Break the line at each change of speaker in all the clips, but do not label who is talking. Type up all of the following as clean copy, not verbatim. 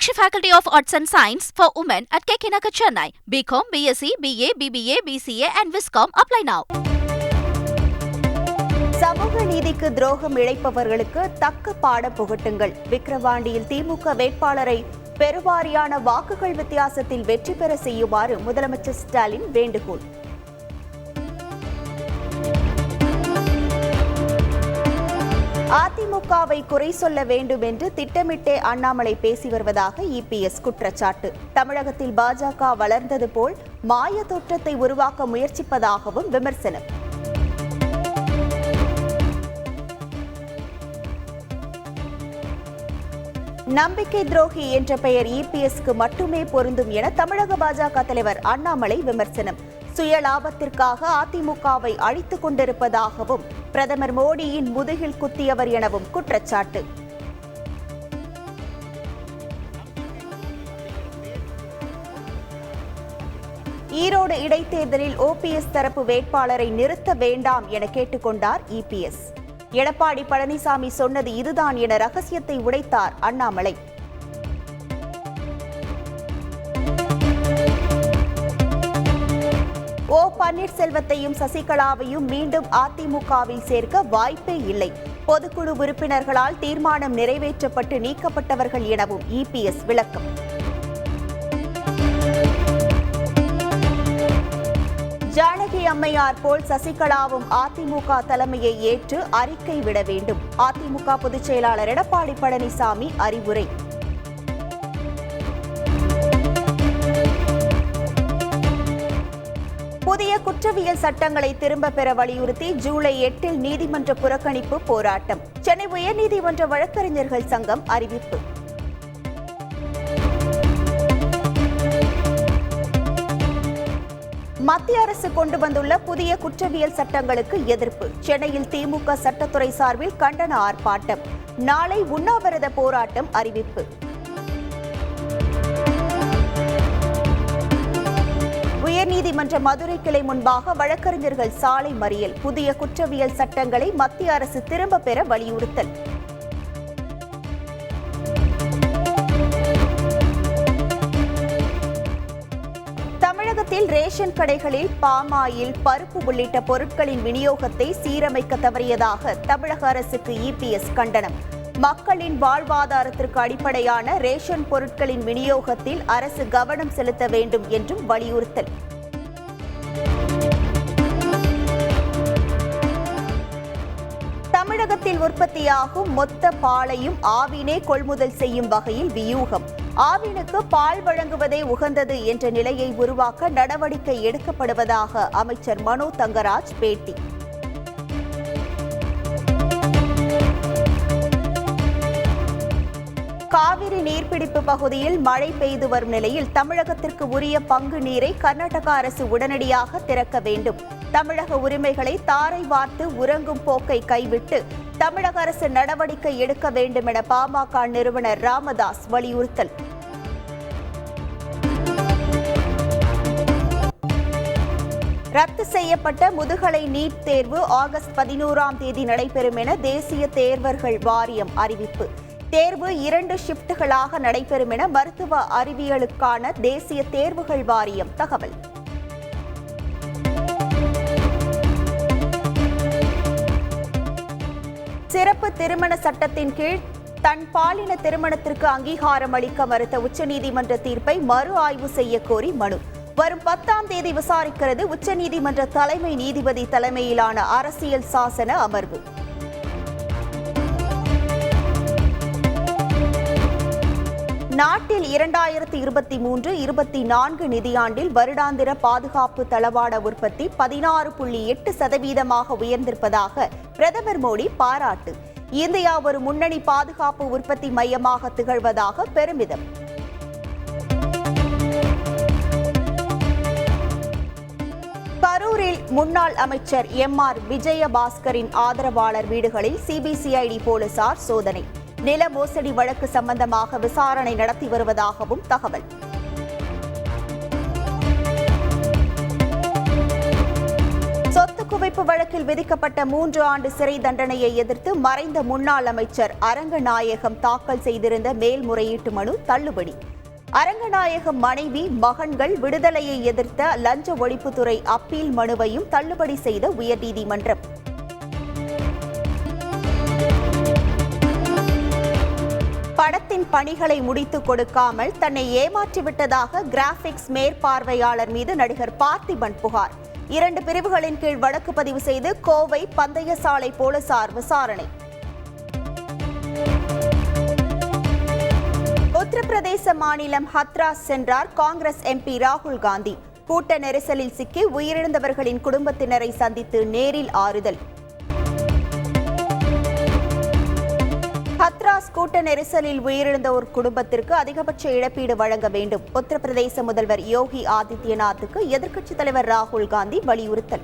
Meenakshi Faculty of Arts and Science for Women at KK Nagar, Chennai. BCom, BSc, BA, BBA, BCA and Viscom. Apply now.
சமூக நீதிக்கு துரோகம் இழைப்பவர்களுக்கு தக்க பாடம் புகட்டுங்கள். விக்கிரவாண்டியில் திமுக வேட்பாளரை பெருவாரியான வாக்குகள் வித்தியாசத்தில் வெற்றி பெற செய்யுமாறு முதலமைச்சர் ஸ்டாலின் வேண்டுகோள். அதிமுகவை குறை சொல்ல வேண்டும் என்று திட்டமிட்டே அண்ணாமலை பேசி வருவதாக இபிஎஸ் குற்றச்சாட்டு. தமிழகத்தில் பாஜக வளர்ந்தது போல் மாய தோற்றத்தை உருவாக்க முயற்சிப்பதாகவும் விமர்சனம். நம்பிக்கை துரோகி என்ற பெயர் இபிஎஸ்க்கு மட்டுமே பொருந்தும் என தமிழக பாஜக தலைவர் அண்ணாமலை விமர்சனம். சுய லாபத்திற்காக அதிமுகவை அழித்துக் கொண்டிருப்பதாகவும் பிரதமர் மோடியின் முதுகில் குத்தியவர் எனவும் குற்றச்சாட்டு. ஈரோடு இடைத்தேர்தலில் ஓபிஎஸ் தரப்பு வேட்பாளரை நிறுத்த வேண்டாம் என கேட்டுக்கொண்டார் இபிஎஸ். எடப்பாடி பழனிசாமி சொன்னது இதுதான் என ரகசியத்தை உடைத்தார் அண்ணாமலை. ஓ பன்னீர்செல்வத்தையும் சசிகலாவையும் மீண்டும் அதிமுகவில் சேர்க்க வாய்ப்பே இல்லை. பொதுக்குழு உறுப்பினர்களால் தீர்மானம் நிறைவேற்றப்பட்டு நீக்கப்பட்டவர்கள் எனவும் இபிஎஸ் விளக்கம். ஜானகி அம்மையார் போல் சசிகலாவும் அதிமுக தலைமையை ஏற்று அறிக்கை விட வேண்டும். அதிமுக பொதுச் செயலாளர் எடப்பாடி பழனிசாமி அறிவுரை. புதிய குற்றவியல் சட்டங்களை திரும்ப பெற வலியுறுத்தி ஜூலை 8 நீதிமன்ற புறக்கணிப்பு போராட்டம். சென்னை உயர்நீதிமன்ற வழக்கறிஞர்கள் சங்கம் அறிவிப்பு. மத்திய அரசு கொண்டு வந்துள்ள புதிய குற்றவியல் சட்டங்களுக்கு எதிர்ப்பு. சென்னையில் திமுக சட்டத்துறை சார்பில் கண்டன ஆர்ப்பாட்டம். நாளை உண்ணாவிரத போராட்டம் அறிவிப்பு. உயர்நீதிமன்ற மதுரை கிளை முன்பாக வழக்கறிஞர்கள் சாலை மறியல். புதிய குற்றவியல் சட்டங்களை மத்திய அரசு திரும்ப பெற வலியுறுத்தல். தமிழகத்தில் ரேஷன் கடைகளில் பாமாயில், பருப்பு உள்ளிட்ட பொருட்களின் விநியோகத்தை சீரமைக்க தவறியதாக தமிழக அரசுக்கு இபிஎஸ் கண்டனம். மக்களின் வாழ்வாதாரத்திற்கு அடிப்படையான ரேஷன் பொருட்களின் விநியோகத்தில் அரசு கவனம் செலுத்த வேண்டும் என்றும் வலியுறுத்தல். தமிழகத்தில் உற்பத்தியாகும் மொத்த பாலையும் ஆவினே கொள்முதல் செய்யும் வகையில் வியூகம். ஆவினுக்கு பால் வழங்குவதே உகந்தது என்ற நிலையை உருவாக்க நடவடிக்கை எடுக்கப்படுவதாக அமைச்சர் மனோ தங்கராஜ் பேட்டி. காவிரி நீர்பிடிப்பு பகுதியில் மழை பெய்து வரும் நிலையில் தமிழகத்திற்கு உரிய பங்கு நீரை கர்நாடக அரசு உடனடியாக திறக்க வேண்டும். தமிழக உரிமைகளை தாரை வார்த்து உறங்கும் போக்கை கைவிட்டு தமிழக அரசு நடவடிக்கை எடுக்க வேண்டும் என பாமக நிறுவனர் ராமதாஸ் வலியுறுத்தல். ரத்து செய்யப்பட்ட முதுகலை நீட் தேர்வு ஆகஸ்ட் 11 நடைபெறும் என தேசிய தேர்வர்கள் வாரியம் அறிவிப்பு. தேர்வு 2 ஷிப்டுகளாக நடைபெறும் என மருத்துவ அறிவியலுக்கான தேசிய தேர்வுகள் வாரியம் தகவல். சிறப்பு திருமண சட்டத்தின் கீழ் தன் பாலின திருமணத்திற்கு அங்கீகாரம் அளிக்க மறுத்த உச்சநீதிமன்ற தீர்ப்பை மறு ஆய்வு செய்ய கோரி மனு. வரும் 10 விசாரிக்கிறது உச்சநீதிமன்ற தலைமை நீதிபதி தலைமையிலான அரசியல் சாசன அமர்வு. நாட்டில் 2023-24 நிதியாண்டில் வருடாந்திர பாதுகாப்பு தளவாட உற்பத்தி 16.8% உயர்ந்திருப்பதாக பிரதமர் மோடி பாராட்டு. இந்தியா ஒரு முன்னணி பாதுகாப்பு உற்பத்தி மையமாக திகழ்வதாக பெருமிதம். கரூரில் முன்னாள் அமைச்சர் எம்.ஆர். விஜயபாஸ்கரின் ஆதரவாளர் வீடுகளில் சிபிசிஐடி போலீசார் சோதனை. நில மோசடி வழக்கு சம்பந்தமாக விசாரணை நடத்தி வருவதாகவும் தகவல். சொத்து குவிப்பு ஒழிப்பு வழக்கில் விதிக்கப்பட்ட 3 ஆண்டு சிறை தண்டனையை எதிர்த்து மறைந்த முன்னாள் அமைச்சர் அரங்கநாயகம் தாக்கல் செய்திருந்த மேல்முறையீட்டு மனு தள்ளுபடி. அரங்கநாயகம் மனைவி, மகன்கள் விடுதலையை எதிர்த்த லஞ்ச ஒழிப்புத்துறை அப்பீல் மனுவையும் தள்ளுபடி செய்த உயர்நீதிமன்றம். படத்தின் பணிகளை முடித்துக் கொடுக்காமல் தன்னை ஏமாற்றிவிட்டதாக கிராபிக்ஸ் மேற்பார்வையாளர் மீது நடிகர் பார்த்திபன் புகார். 2 பிரிவுகளின் கீழ் வழக்கு பதிவு செய்து கோவை பந்தய சாலை போலீசார் விசாரணை. உத்தரப்பிரதேச மாநிலம் ஹத்ராஸ் சென்றார் காங்கிரஸ் எம்பி ராகுல் காந்தி. கூட்ட நெரிசலில் சிக்கி உயிரிழந்தவர்களின் குடும்பத்தினரை சந்தித்து நேரில் ஆறுதல். ஹத்ராஸ் கூட்ட நெரிசலில் உயிரிழந்த ஒரு குடும்பத்திற்கு அதிகபட்ச இழப்பீடு வழங்க வேண்டும். உத்தரப்பிரதேச முதல்வர் யோகி ஆதித்யநாத்துக்கு எதிர்க்கட்சித் தலைவர் ராகுல் காந்தி வலியுறுத்தல்.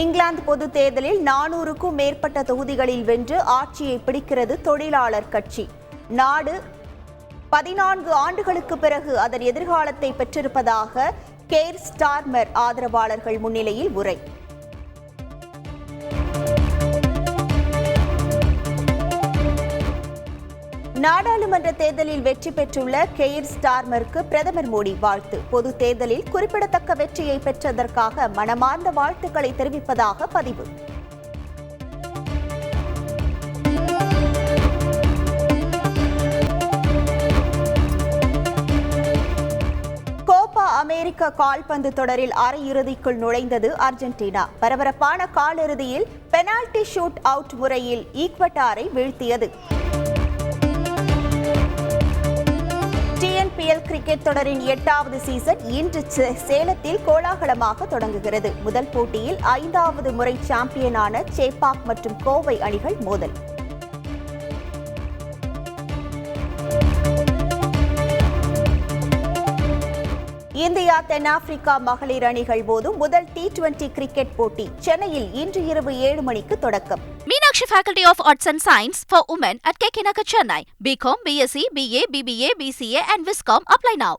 இங்கிலாந்து பொதுத் தேர்தலில் 400க்கும் மேற்பட்ட தொகுதிகளில் வென்று ஆட்சியை பிடிக்கிறது தொழிலாளர் கட்சி. நாடு 14 ஆண்டுகளுக்கு பிறகு அதன் எதிர்காலத்தை பெற்றிருப்பதாக கெய்ர் ஸ்டார்மர் ஆதரவாளர்கள் முன்னிலையில் உரை. நாடாளுமன்ற தேர்தலில் வெற்றி பெற்றுள்ள கெய்ர் ஸ்டார்மருக்கு பிரதமர் மோடி வாழ்த்து. பொது தேர்தலில் குறிப்பிடத்தக்க வெற்றியை பெற்றதற்காக மனமார்ந்த வாழ்த்துக்களை தெரிவிப்பதாக பதிவு. கோப்பா அமெரிக்க கால்பந்து தொடரில் அரையிறுதிக்குள் நுழைந்தது அர்ஜென்டினா. பரபரப்பான காலிறுதியில் பெனால்டி ஷூட் அவுட் முறையில் ஈக்வடாரை வீழ்த்தியது. டிஎன்பிஎல் கிரிக்கெட் தொடரின் 8வது சீசன் இன்று சேலத்தில் கோலாகலமாக தொடங்குகிறது. முதல் போட்டியில் 5வது முறை சாம்பியனான சேப்பாக் மற்றும் கோவை அணிகள் மோதல். இந்தியா தென்னாப்பிரிக்கா மகளிர் அணிகள் மோதும் முதல் T20 கிரிக்கெட் போட்டி சென்னையில் இன்று இரவு 7 மணிக்கு தொடக்கம்.
Meenakshi Faculty of Arts and Science for Women at KK Nagar, Chennai. BCom, BSc, BA, BBA, BCA and Viscom apply now.